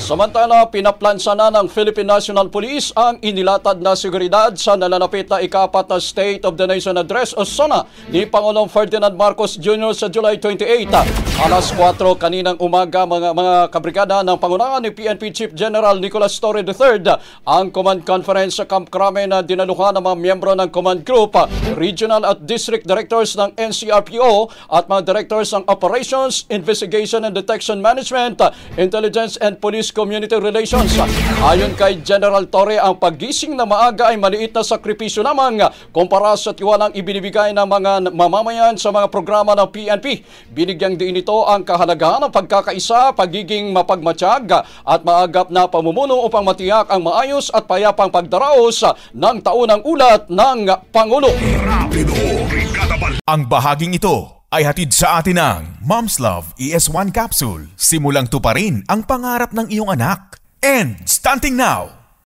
Samantala, pinaplansa na ng Philippine National Police ang inilatad na seguridad sa nalalapit na ika-4 na State of the Nation Address o SONA ni Pangulong Ferdinand Marcos Jr. sa July 28. Alas 4 kaninang umaga mga kabrigada ng pangunahan ni PNP Chief General Nicolas Torre III ang Command Conference sa Camp Crame na dinaluhan ng mga miyembro ng Command Group, Regional at District Directors ng NCRPO at mga Directors ng Operations, Investigation and Detection Management, Intelligence and Police Community Relations. Ayon kay General Torre, ang paggising na maaga ay maliit na sakripisyo lamang kumpara sa tiwalang ibinibigay ng mga mamamayan sa mga programa ng PNP. Binigyang din ito ang kahalagahan ng pagkakaisa, pagiging mapagmatsyag at maagap na pamumuno upang matiyak ang maayos at payapang pagdaraos ng taunang ulat ng Pangulo. Ang bahaging ito ay hatid sa atin ng Mom's Love ES1 Capsule. Simulang tuparin ang pangarap ng iyong anak. And starting now,